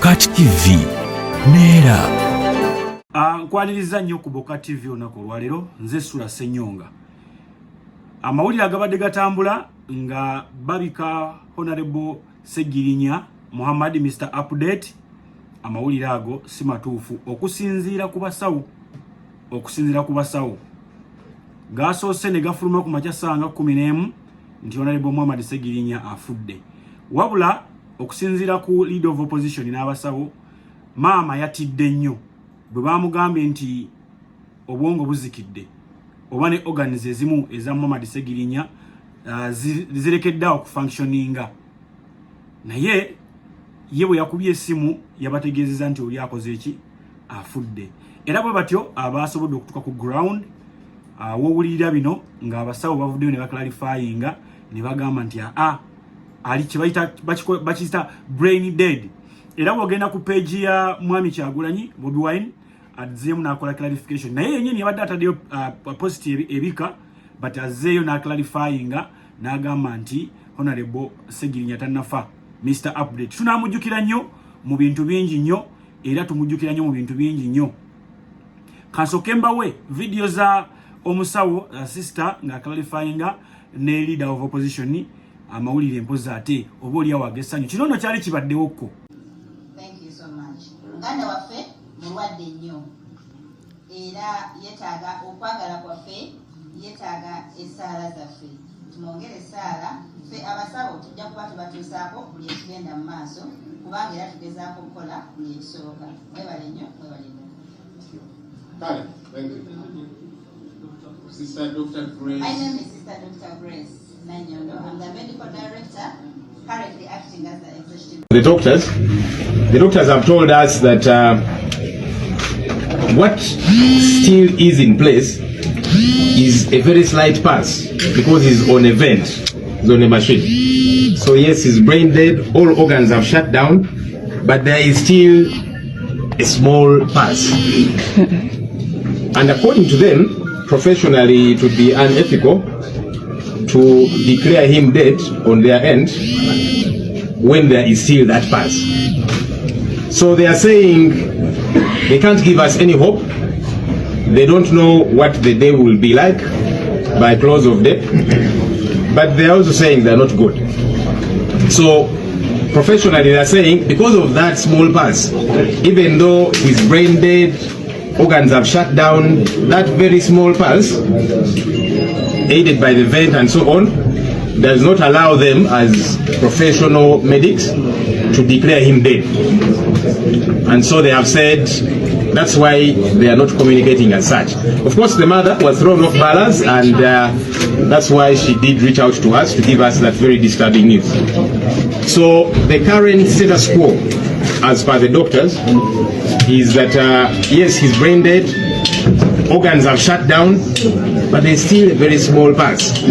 Bokati TV neera nkwaniriza nnyo ku Bokati TV olunaku olwaleero. Nze Sula Ssenyonga. Amawulire agabadde gatambula nga babika Honorable Ssegirinya Muhammad Mr. Update. Amawulire ago si matuufu okusinziira ku basawo gasoose ne gafuluma ku makya ssanga 11 nti Honorable Muhammad Ssegirinya afudde. Wabula okusinziira ku leader of opposition n'abasawo, maama yatidde nnyo bwe bamugambye nti obwongo buzikidde oba ne organs ezimu eza Muhammad Ssegirinya zirekeddeawo okufunctioninga. Naye ye bwe yakubye essimu yabategeezeza nti oli akoze eki afudde. Era bwe batyo abasobodde okutuka ku ground wowulirira bino nga abasawo bavuddeyo ne baclarifyinga ne bagamba nti ali bakiyita brain dead. Era bwogenda ku page ya Mwami Kyagulanyi Bobi Wine azzeemu n'akola clarification. Naye yennyini yabadde ataddeyo positive ebika but azzeeyo n'aclarifyinga n'agamba nti Honorable Ssegirinya tanafa. Mr. Update tunamujjukira nnyo mu bintu bingi nnyo era tumujjukira nnyo mu bintu bingi nnyo. Kansokembawe video za omusawo sister nga clarifyinga ne leader of opposition amawulire empoza ate oba oli awagesanyo kino nno kyali kibaddewokko. Thank you so much. Muganda waffe mulwadde nnyo era yetaaga okwagala kwaffe, yetaaga essaala zaffe. Tumwongere essaala ffe abasawo tujja kuba tubatuusaako buli ekigenda mu maaso kubanga era tugezaako okukola buli ekisoboka. Mwebale nnyo, mwebale nnyo. Thank you. Sister Dr. Grace. My name is Sister Dr. Grace Nanyondo. I'm the medical director, currently acting as the executive. The doctors have told us that what still is in place is a very slight pulse because he's on a vent, he's on a machine. So yes, he's brain dead, all organs have shut down, but there is still a small pulse. And according to them, professionally it would be unethical to declare him dead on their end when there is still that pulse. So they are saying they can't give us any hope. They don't know what the day will be like by close of day, but they are also saying they are not good. So professionally they are saying because of that small pulse, even though he's brain dead, organs have shut down, that very small pulse aided by the vent and so on does not allow them as professional medics to declare him dead. And so they have said that's why they are not communicating as such. Of course the mother was thrown off balance and that's why she did reach out to us to give us that very disturbing news. So the current status quo as per the doctors is that yes, he's brain dead, organs have shut down, but there's still a very small pulse.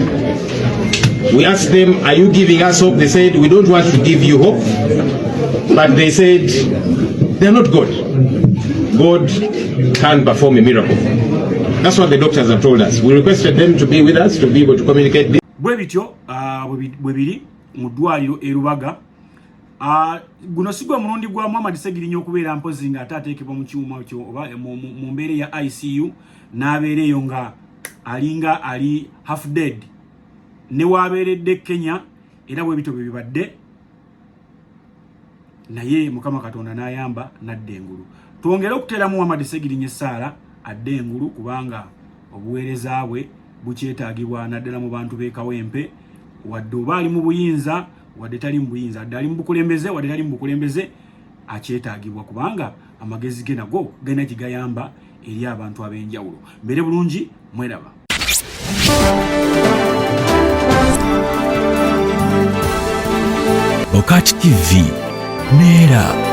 We asked them, are you giving us hope? They said, we don't want to give you hope, but they said they're not God. God can perform a miracle. That's what the doctors have told us. We requested them to be with us to be able to communicate this. Bwebityo bwebiri mu ddwaliro e Rubaga. Guno sigwa mulundi gwa Muhammad Ssegirinya okubeera mpozi nga ataateekebwa mu kiwuma kyo oba mu mbeera ya ICU n'abeereyo nga alinga ali half dead ne waabeeredde Kenya era bwebityo bwe bibadde naye Mukama Katonda n'ayamba nadda engulu. Twongere okuteeramu Muhammad Ssegirinya essaala adde engulu kubanga obuweereza bwe bukyetaagibwa naddala mu bantu b'e Kawempe wadde oba ali mu buyinza wadde tali mu buyinza wadde ali mu bukulembeze wadde tali mu bukulembeze akyetaagibwa kubanga amagezi ge nago gena kigayamba eri abantu ab'enjawulo. Mbere bulungi mweraba. Bokati TV neera.